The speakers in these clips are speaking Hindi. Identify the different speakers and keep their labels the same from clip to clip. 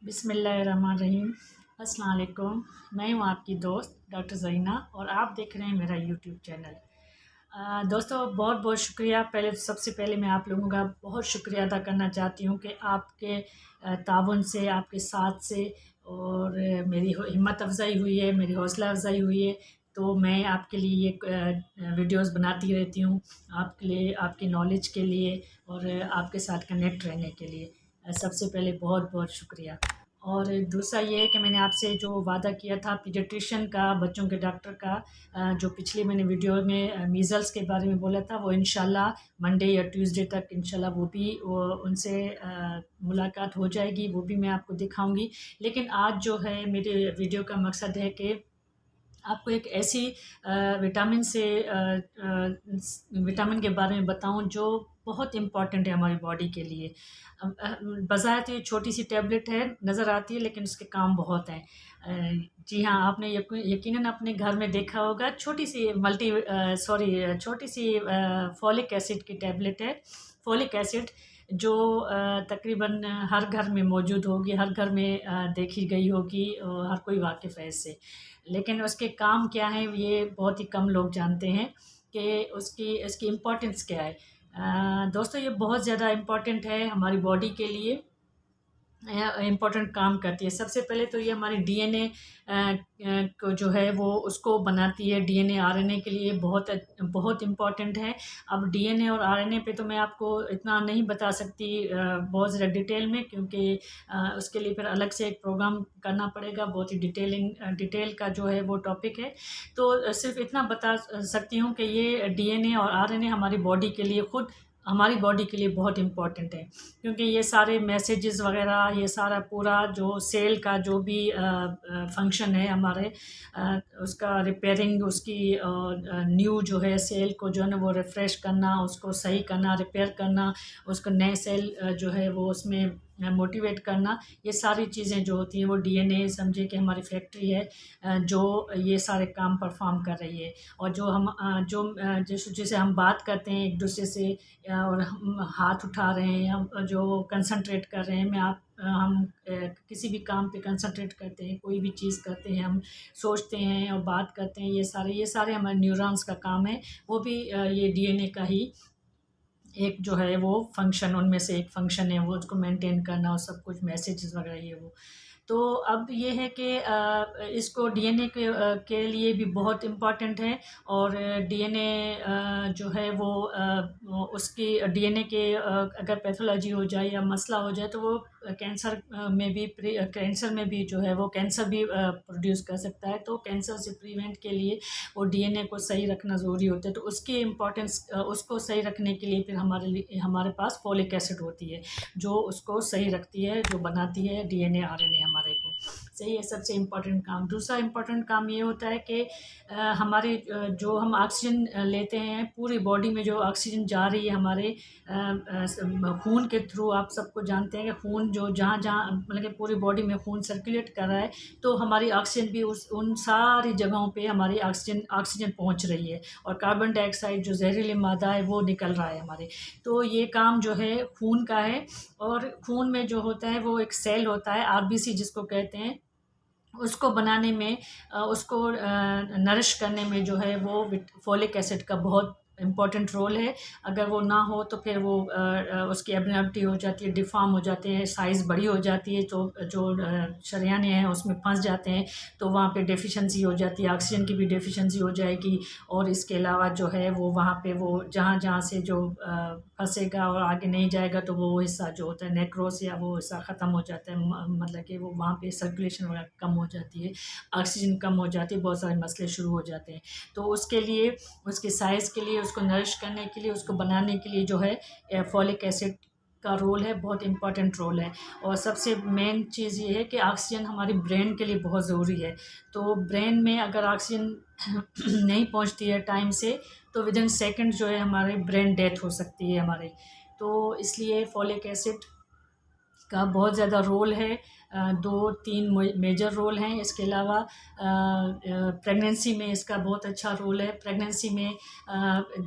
Speaker 1: बिस्मिल्लाहिर्रहमानिर्रहीम। अस्सलाम वालेकुम। मैं हूँ आपकी दोस्त डॉक्टर ज़रीना और आप देख रहे हैं मेरा यूट्यूब चैनल। दोस्तों, बहुत बहुत शुक्रिया। पहले तो सबसे पहले मैं आप लोगों का बहुत शुक्रिया अदा करना चाहती हूँ कि आपके ताउन से, आपके साथ से और मेरी हिम्मत अफ़ज़ाई हुई है, मेरी हौसला अफ़ज़ाई हुई है। तो मैं आपके लिए ये वीडियोज़ बनाती रहती हूँ, आपके लिए, आपकी नॉलेज के लिए और आपके साथ कनेक्ट रहने के लिए। सबसे पहले बहुत बहुत शुक्रिया। और दूसरा ये है कि मैंने आपसे जो वादा किया था पीडियाट्रिशियन का, बच्चों के डॉक्टर का, जो पिछली मैंने वीडियो में मीज़ल्स के बारे में बोला था, वो इंशाल्लाह मंडे या ट्यूसडे तक इंशाल्लाह वो उनसे मुलाकात हो जाएगी, वो भी मैं आपको दिखाऊंगी। लेकिन आज जो है मेरे वीडियो का मकसद है कि आपको एक ऐसी विटामिन विटामिन के बारे में बताऊं जो बहुत इम्पॉर्टेंट है हमारी बॉडी के लिए। बज़ाहिर तो ये छोटी सी टैबलेट है, नज़र आती है, लेकिन उसके काम बहुत हैं। जी हाँ, आपने यकीनन अपने घर में देखा होगा, छोटी सी छोटी सी फॉलिक एसिड की टैबलेट है। फॉलिक एसिड जो तकरीबन हर घर में मौजूद होगी, हर घर में देखी गई होगी और हर कोई वाकिफ़ है इससे। लेकिन उसके काम क्या हैं ये बहुत ही कम लोग जानते हैं कि इसकी इम्पोर्टेंस क्या है। दोस्तों, ये बहुत ज़्यादा इम्पोर्टेंट है हमारी बॉडी के लिए, इम्पोर्टेंट काम करती है। सबसे पहले तो ये हमारी डीएनए को जो है वो उसको बनाती है। डीएनए आरएनए के लिए बहुत बहुत इम्पोर्टेंट है। अब डीएनए और आरएनए पे तो मैं आपको इतना नहीं बता सकती बहुत ज़्यादा डिटेल में, क्योंकि उसके लिए फिर अलग से एक प्रोग्राम करना पड़ेगा। बहुत ही डिटेल का जो है वो टॉपिक है। तो सिर्फ इतना बता सकती हूँ कि ये डीएनए और आरएनए हमारी बॉडी के लिए बहुत इम्पॉर्टेंट है, क्योंकि ये सारे मैसेजेस वगैरह, ये सारा पूरा जो सेल का जो भी फंक्शन है हमारे, उसका रिपेयरिंग, उसकी न्यू जो है सेल को जो है ना वो रिफ़्रेश करना, उसको सही करना, रिपेयर करना, उसको नए सेल जो है वो उसमें मोटिवेट करना, ये सारी चीज़ें जो होती हैं वो डीएनए समझे कि हमारी फैक्ट्री है जो ये सारे काम परफॉर्म कर रही है। और जो हम जैसे हम बात करते हैं एक दूसरे से, और हम हाथ उठा रहे हैं, हम जो कंसंट्रेट कर रहे हैं, हम किसी भी काम पे कंसंट्रेट करते हैं, कोई भी चीज़ करते हैं, हम सोचते हैं और बात करते हैं, ये सारे हमारे न्यूरॉन्स का काम है। वो भी ये डीएनए का ही एक जो है वो फंक्शन, उनमें से एक फंक्शन है, वो उसको मेंटेन करना और सब कुछ मैसेजेस वगैरह ये वो। तो अब ये है कि इसको डीएनए के लिए भी बहुत इम्पॉर्टेंट है। और डीएनए जो है वो उसकी डीएनए के अगर पैथोलॉजी हो जाए या मसला हो जाए तो वो कैंसर में भी जो है वो कैंसर भी प्रोड्यूस कर सकता है। तो कैंसर से प्रिवेंट के लिए वो डीएनए को सही रखना ज़रूरी होता है। तो उसकी इम्पोर्टेंस, उसको सही रखने के लिए फिर हमारे पास फोलिक एसिड होती है जो उसको सही रखती है, जो बनाती है डीएनए आरएनए हमारे को। सही है, सबसे इम्पोर्टेंट काम। दूसरा इम्पोर्टेंट काम ये होता है कि हमारे जो हम ऑक्सीजन लेते हैं, पूरी बॉडी में जो ऑक्सीजन जा रही है हमारे खून के थ्रू, आप सबको जानते हैं कि खून जो जहाँ जहाँ मतलब कि पूरी बॉडी में खून सर्कुलेट कर रहा है, तो हमारी ऑक्सीजन भी उन सारी जगहों पे हमारी ऑक्सीजन पहुंच रही है और कार्बन डाइऑक्साइड जो जहरीली मादा है वो निकल रहा है हमारे। तो ये काम जो है खून का है। और खून में जो होता है वो एक सेल होता है, आरबीसी जिसको कहते हैं, उसको बनाने में, उसको नरिश करने में जो है वो फोलिक एसिड का बहुत इम्पॉर्टेंट रोल है। अगर वो ना हो तो फिर वो उसकी एबनॉर्मलिटी हो जाती है, डिफ़ॉर्म हो जाते हैं, साइज़ बड़ी हो जाती है, तो जो शरियाने हैं उसमें फंस जाते हैं, तो वहाँ पे डेफिशिएंसी हो जाती है, ऑक्सीजन की भी डेफिशिएंसी हो जाएगी। और इसके अलावा जो है वो वहाँ पे वो जहाँ जहाँ से जो फंसेगा और आगे नहीं जाएगा, तो वो हिस्सा जो होता है नेक्रोस, या वो हिस्सा ख़त्म हो जाता है, मतलब कि वो वहाँ पे सर्कुलेशन वगैरह कम हो जाती है, ऑक्सीजन कम हो जाती है, बहुत सारे मसले शुरू हो जाते हैं। तो उसके लिए, उसके साइज़ के लिए, उसको नरिश करने के लिए, उसको बनाने के लिए जो है फॉलिक एसिड का रोल है, बहुत इम्पॉर्टेंट रोल है। और सबसे मेन चीज़ ये है कि ऑक्सीजन हमारी ब्रेन के लिए बहुत ज़रूरी है। तो ब्रेन में अगर ऑक्सीजन नहीं पहुंचती है टाइम से, तो विदिन सेकंड जो है हमारे ब्रेन डेथ हो सकती है हमारे। तो इसलिए फॉलिक एसिड का बहुत ज़्यादा रोल है। 2-3 मेजर रोल हैं। इसके अलावा प्रेगनेंसी में इसका बहुत अच्छा रोल है। प्रेगनेंसी में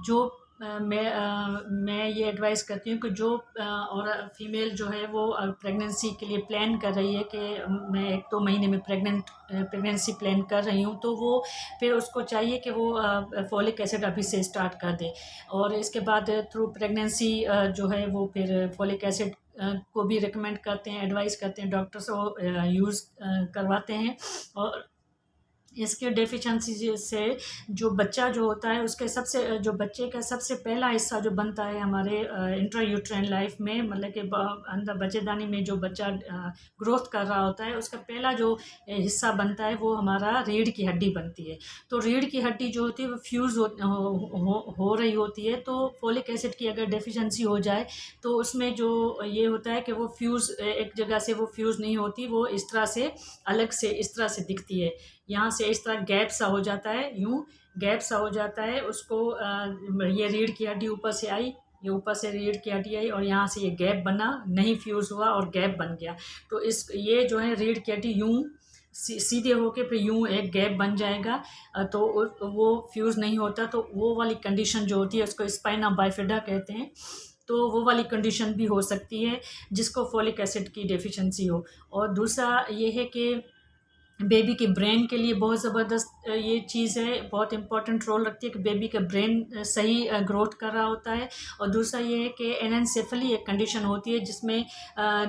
Speaker 1: जो मैं ये एडवाइस करती हूँ कि जो और फीमेल जो है वो प्रेगनेंसी के लिए प्लान कर रही है कि मैं 1-2 महीने में प्रेगनेंसी प्लान कर रही हूँ, तो वो फिर उसको चाहिए कि वो फॉलिक एसिड अभी से स्टार्ट कर दे। और इसके बाद थ्रू प्रेगनेंसी जो है वो फिर फॉलिक एसिड को भी रिकमेंड करते हैं, एडवाइस करते हैं, डॉक्टर्स को यूज़ करवाते हैं। और इसके डेफिशिएंसी से जो बच्चा जो होता है उसके सबसे जो बच्चे का सबसे पहला हिस्सा जो बनता है हमारे इंट्रायूट्राइन लाइफ में, मतलब कि अंदर बच्चेदानी में जो बच्चा ग्रोथ कर रहा होता है उसका पहला जो हिस्सा बनता है वो हमारा रीढ़ की हड्डी बनती है। तो रीढ़ की हड्डी जो होती है वो फ्यूज़ हो रही होती है। तो फोलिक एसिड की अगर डेफिशिएंसी हो जाए तो उसमें जो ये होता है कि वो फ्यूज़ एक जगह से वो फ्यूज़ नहीं होती, वो इस तरह से अलग से इस तरह से दिखती है। यहाँ से इस तरह गैप सा हो जाता है, यूँ गैप सा हो जाता है उसको। ये रीढ़ की हड्डी ऊपर से आई, ये ऊपर से रीढ़ की हड्डी आई और यहाँ से ये गैप बना, नहीं फ्यूज़ हुआ और गैप बन गया। तो इस ये जो है रीढ़ की हड्डी यूँ सीधे होके फिर यूँ एक गैप बन जाएगा। तो वो फ्यूज़ नहीं होता, तो वो वाली कंडीशन जो होती है उसको स्पाइना बाइफिडा कहते हैं। तो वो वाली कंडीशन भी हो सकती है जिसको फोलिक एसिड की डेफिशिएंसी हो। और दूसरा ये है कि बेबी के ब्रेन के लिए बहुत ज़बरदस्त ये चीज़ है, बहुत इम्पोर्टेंट रोल रखती है कि बेबी का ब्रेन सही ग्रोथ कर रहा होता है। और दूसरा ये है कि एनेन्सेफली एक कंडीशन होती है जिसमें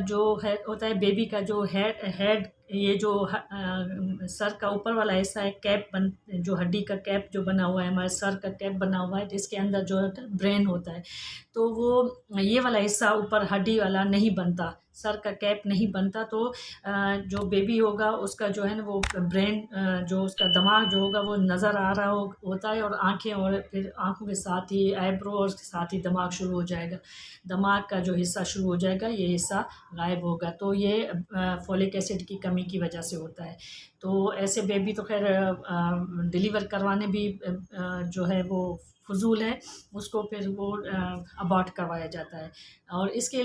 Speaker 1: जो है होता है बेबी का जो हेड ये जो सर का ऊपर वाला हिस्सा है, कैप बन जो हड्डी का कैप जो बना हुआ है, हमारे सर का कैप बना हुआ है, जिसके अंदर जो है ब्रेन होता है। तो वो ये वाला हिस्सा ऊपर हड्डी वाला नहीं बनता, सर का कैप नहीं बनता। तो जो बेबी होगा उसका जो है ना वो ब्रेन जो उसका दिमाग जो होगा वो नज़र आ रहा होता है, और आँखें, और फिर आँखों के साथ ही आईब्रो और उसके साथ ही दिमाग शुरू हो जाएगा। दिमाग का जो हिस्सा शुरू हो जाएगा, ये हिस्सा गायब होगा। तो ये फोलिक एसिड की कमी की वजह से होता है। तो ऐसे बेबी तो खैर डिलीवर करवाने भी जो है वो फ़ुज़ूल है, उसको फिर वो अबॉर्ट करवाया जाता है। और इसके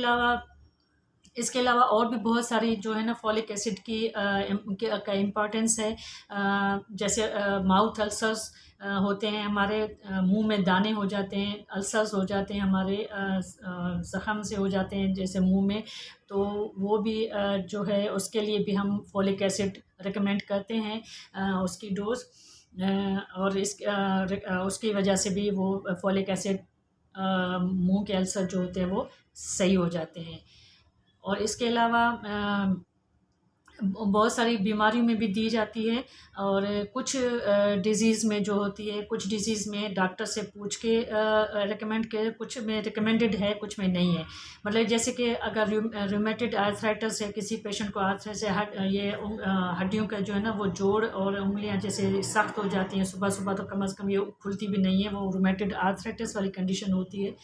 Speaker 1: अलावा और भी बहुत सारी जो है ना फॉलिक एसिड का इम्पोर्टेंस है। जैसे माउथ अल्सर्स होते हैं हमारे, मुंह में दाने हो जाते हैं, अल्सर्स हो जाते हैं हमारे, ज़ख़म से हो जाते हैं जैसे मुंह में। तो वो भी जो है उसके लिए भी हम फॉलिक एसिड रिकमेंड करते हैं, उसकी डोज़। और उसकी वजह से भी वो फॉलिक एसिड मुंह के अल्सर जो होते हैं वो सही हो जाते हैं। और इसके अलावा बहुत सारी बीमारियों में भी दी जाती है। और कुछ डिज़ीज़ में जो होती है, कुछ डिज़ीज़ में डॉक्टर से पूछ के रिकमेंड के, कुछ में रिकमेंडेड है, कुछ में नहीं है। मतलब जैसे कि अगर रूमेटॉइड आर्थराइटिस है, किसी पेशेंट को आर्थराइटिस है, ये हड्डियों का जो है ना वो जोड़ और उंगलियां जैसे सख्त हो जाती हैं, सुबह सुबह तो कम से कम ये खुलती भी नहीं है, वो रूमेटॉइड आर्थराइटिस वाली कंडीशन होती है।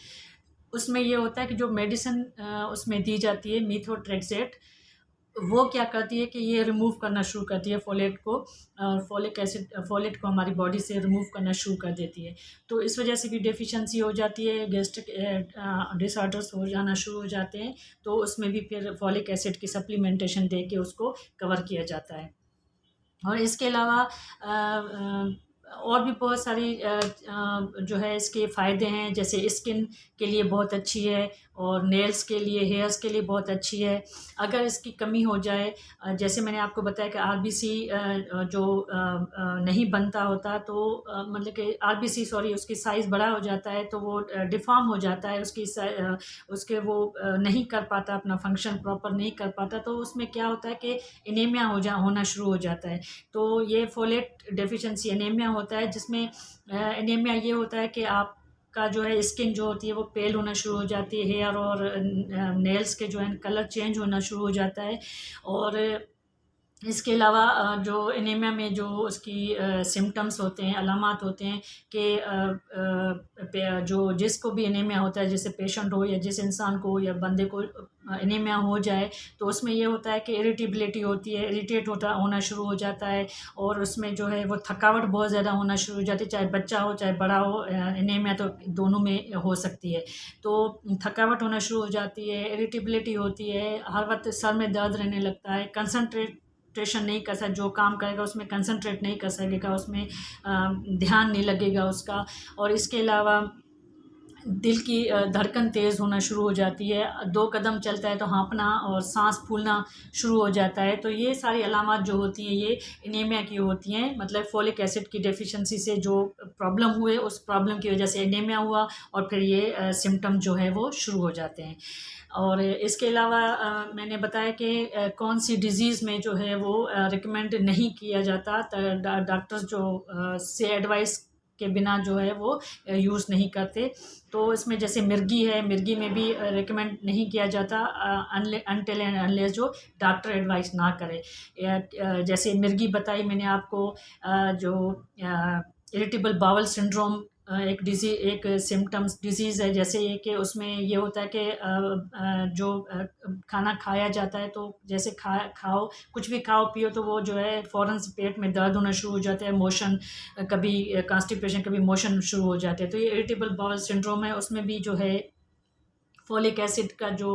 Speaker 1: उसमें ये होता है कि जो मेडिसिन उसमें दी जाती है मीथोट्रेक्सेट, वो क्या करती है कि ये रिमूव करना शुरू करती है फोलेट को, फोलेट को हमारी बॉडी से रिमूव करना शुरू कर देती है। तो इस वजह से भी डेफिशिएंसी हो जाती है, गैस्ट्रिक डिसऑर्डर्स हो जाना शुरू हो जाते हैं। तो उसमें भी फिर फॉलिक एसिड की सप्लीमेंटेशन दे के उसको कवर किया जाता है। और इसके अलावा और भी बहुत सारी जो है इसके फ़ायदे हैं, जैसे स्किन के लिए बहुत अच्छी है और नेल्स के लिए, हेयर्स के लिए बहुत अच्छी है। अगर इसकी कमी हो जाए, जैसे मैंने आपको बताया कि आरबीसी जो नहीं बनता होता, तो मतलब कि आरबीसी सॉरी उसकी साइज़ बड़ा हो जाता है, तो वो डिफ़ॉर्म हो जाता है, उसके वो नहीं कर पाता अपना फंक्शन प्रॉपर नहीं कर पाता। तो उसमें क्या होता है कि एनीमिया होना शुरू हो जाता है। तो ये फोलेट डेफिशिएंसी एनीमिया होता है, जिसमें एनीमिया ये होता है कि आपका जो है स्किन जो होती है वो पेल होना शुरू हो जाती है, हेयर और नेल्स के जो है कलर चेंज होना शुरू हो जाता है। और इसके अलावा जो एनीमिया में जो उसकी सिम्पटम्स होते हैं, अलामात होते हैं कि जो जिसको भी एनीमिया होता है, जैसे पेशेंट हो या जिस इंसान को या बंदे को एनीमिया हो जाए, तो उसमें ये होता है कि इरिटेबिलिटी होती है, इरिटेट होना शुरू हो जाता है। और उसमें जो है वो थकावट बहुत ज़्यादा होना शुरू हो जाती है, चाहे बच्चा हो चाहे बड़ा हो, एनीमिया तो दोनों में हो सकती है। तो थकावट होना शुरू हो जाती है, इरिटेबिलिटी होती है, हर वक्त सर में दर्द रहने लगता है, कंसंट्रेशन नहीं कर सकता, जो काम करेगा उसमें कंसंट्रेट नहीं कर सकेगा, उसमें ध्यान नहीं लगेगा उसका। और इसके अलावा दिल की धड़कन तेज़ होना शुरू हो जाती है, 2 कदम चलता है तो हाँफना और साँस फूलना शुरू हो जाता है। तो ये सारी अलामात जो होती हैं ये एनीमिया की होती हैं, मतलब फ़ोलिक एसिड की डेफ़िशिएंसी से जो प्रॉब्लम हुए उस प्रॉब्लम की वज़ह से एनीमिया हुआ और फिर ये सिम्पटम जो है वो शुरू हो जाते हैं। और इसके अलावा मैंने बताया कि कौन-सी डिज़ीज़ में जो है वो रिकमेंड नहीं किया जाता, त डॉक्टर्स जो से एडवाइस के बिना जो है वो यूज़ नहीं करते। तो इसमें जैसे मिर्गी है, मिर्गी में भी रिकमेंड नहीं किया जाता अनटिल एंड अनलेस जो डॉक्टर एडवाइस ना करे। जैसे मिर्गी बताई मैंने आपको, जो इरिटेबल बाउल सिंड्रोम एक सिम्पटम्स डिज़ीज़ है, जैसे ये कि उसमें ये होता है कि जो खाना खाया जाता है तो जैसे खाओ कुछ भी खाओ पियो तो वो जो है फ़ौरन से पेट में दर्द होना शुरू हो जाता है, मोशन कभी कॉन्स्टिपेशन, कभी मोशन शुरू हो जाते हैं। तो ये इरिटेबल बाउल सिंड्रोम है, उसमें भी जो है फ़ोलिक एसिड का जो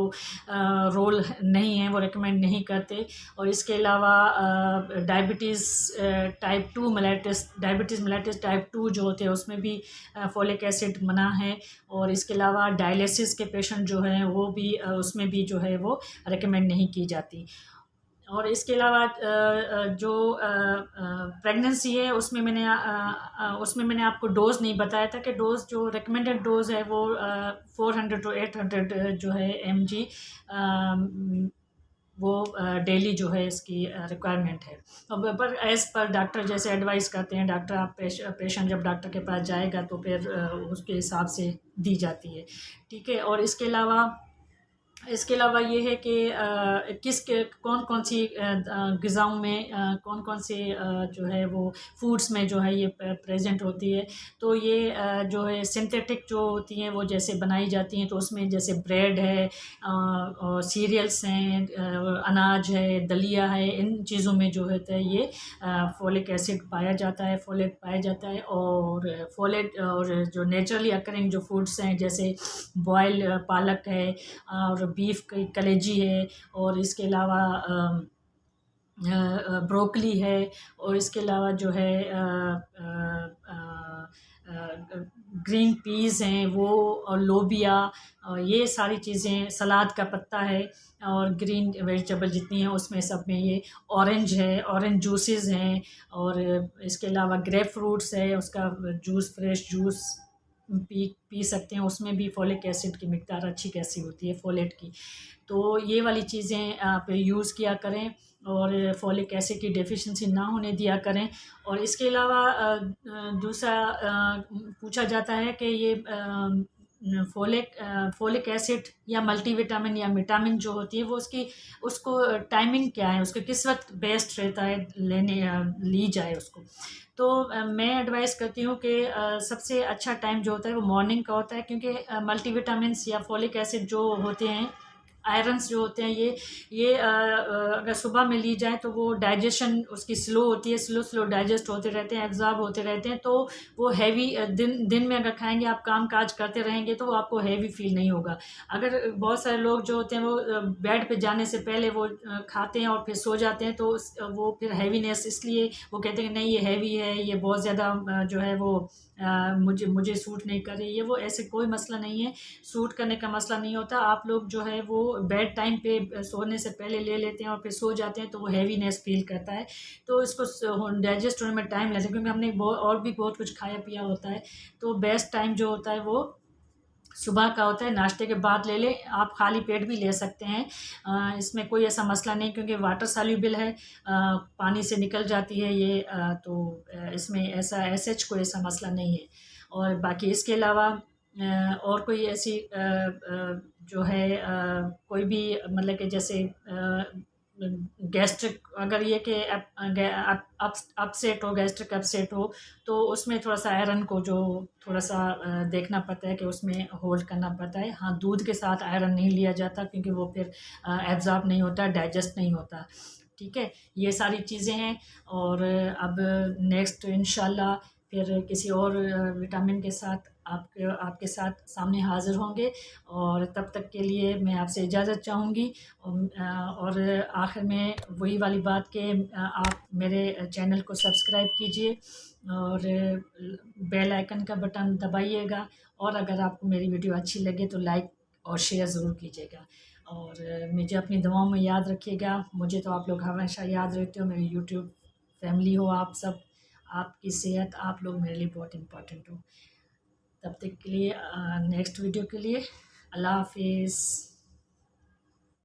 Speaker 1: रोल नहीं है वो रिकमेंड नहीं करते। और इसके अलावा डायबिटीज़ टाइप 2 मेलाइटिस टाइप 2 जो होते हैं उसमें भी फ़ोलिक एसिड मना है। और इसके अलावा डायलिसिस के पेशेंट जो हैं वो भी उसमें भी जो है वो रिकमेंड नहीं की जाती। और इसके अलावा जो प्रेगनेंसी है उसमें मैंने आपको डोज़ नहीं बताया था कि डोज़ जो रिकमेंडेड डोज़ है वो 400 टू 800 जो है mg वो डेली जो है इसकी रिक्वायरमेंट है। अब पर एज़ पर डॉक्टर जैसे एडवाइस करते हैं डॉक्टर, आप पेशेंट जब डॉक्टर के पास जाएगा तो फिर उसके हिसाब से दी जाती है, ठीक है। और इसके अलावा ये है कि कौन-कौन सी ग़िज़ाओं में कौन-कौन से जो है वो फूड्स में जो है ये प्रेज़ेंट होती है। तो ये जो है सिंथेटिक जो होती हैं वो जैसे बनाई जाती हैं तो उसमें जैसे ब्रेड है, और सीरियल्स हैं, अनाज है, दलिया है, इन चीज़ों में जो होता है ये फ़ोलिक एसिड पाया जाता है, फ़ोलेट पाया जाता है। और फ़ोलेट और जो नेचुरली अकरिंग जो फूड्स हैं जैसे बॉयल पालक है और बीफ की कलेजी है, और इसके अलावा ब्रोकली है, और इसके अलावा जो है ग्रीन पीस हैं वो, और लोबिया, ये सारी चीज़ें, सलाद का पत्ता है, और ग्रीन वेजिटेबल जितनी हैं उसमें सब में ये ऑरेंज है, ऑरेंज जूसेस हैं, और इसके अलावा ग्रेप फ्रूट्स है, उसका जूस, फ्रेश जूस पी सकते हैं, उसमें भी फ़ोलिक एसिड की मिक़दार अच्छी खासी होती है फ़ोलेट की। तो ये वाली चीज़ें आप यूज़ किया करें और फ़ोलिक एसिड की डेफ़िशिएंसी ना होने दिया करें। और इसके अलावा दूसरा पूछा जाता है कि ये फ़ोलिक एसिड या मल्टीविटामिन या विटामिन जो होती है वो उसको टाइमिंग क्या है, उसको किस वक़्त बेस्ट रहता है ली जाए उसको। तो मैं एडवाइस करती हूँ कि सबसे अच्छा टाइम जो होता है वो मॉर्निंग का होता है, क्योंकि मल्टीविटामिन्स या फ़ोलिक एसिड जो होते हैं, आयरन्स जो होते हैं, ये अगर सुबह में ली जाए तो वो डाइजेशन उसकी स्लो होती है, स्लो डाइजेस्ट होते रहते हैं, एब्ज़ॉर्ब होते रहते हैं, तो वो हैवी दिन में अगर खाएँगे, आप काम-काज करते रहेंगे तो आपको हैवी फ़ील नहीं होगा। अगर बहुत सारे लोग जो होते हैं वो बेड पे जाने से पहले वो खाते हैं और फिर सो जाते हैं, तो वो फिर हैवीनेस, इसलिए वो कहते हैं नहीं ये हैवी है, ये बहुत ज़्यादा जो है वो मुझे सूट नहीं कर रही है। वो ऐसे कोई मसला नहीं है, सूट करने का मसला नहीं होता। आप लोग जो है वो बेड टाइम पे सोने से पहले ले लेते हैं और फिर सो जाते हैं तो वो हैवीनेस फ़ील करता है, तो इसको डाइजेस्ट होने में टाइम लगता है, क्योंकि हमने और भी बहुत कुछ खाया पिया होता है। तो बेस्ट टाइम जो होता है वो सुबह का होता है, नाश्ते के बाद ले लें, आप खाली पेट भी ले सकते हैं। इसमें कोई ऐसा मसला नहीं, क्योंकि वाटर सॉल्युबल है, पानी से निकल जाती है ये, तो इसमें ऐसा एसएच कोई ऐसा मसला नहीं है। और बाकी इसके अलावा और कोई ऐसी जो है कोई भी मतलब कि जैसे गैस्ट्रिक, अगर ये कि अपसेट हो, गैस्ट्रिक अपसेट हो, तो उसमें थोड़ा-सा आयरन को जो थोड़ा-सा देखना पड़ता है कि उसमें होल्ड करना पड़ता है। हाँ, दूध के साथ आयरन नहीं लिया जाता, क्योंकि वो फिर एब्ज़ॉर्ब नहीं होता, डाइजेस्ट नहीं होता। ठीक है? ये सारी चीज़ें हैं। और अब नेक्स्ट इंशाल्लाह फिर किसी और विटामिन के साथ आपके साथ सामने हाज़िर होंगे, और तब तक के लिए मैं आपसे इजाज़त चाहूँगी। और आखिर में वही वाली बात कि आप मेरे चैनल को सब्सक्राइब कीजिए, और बेल आइकन का बटन दबाइएगा। और अगर आपको मेरी वीडियो अच्छी लगे तो लाइक और शेयर ज़रूर कीजिएगा। और मुझे अपनी दुआओं में याद रखिएगा। मुझे तो आप लोग हमेशा याद रहते हो, मेरी यूट्यूब फैमिली हो आप सब। आपकी सेहत, आप लोग मेरे लिए बहुत इम्पोर्टेंट हो। तब तक के लिए नेक्स्ट वीडियो के लिए अल्लाह हाफिज़।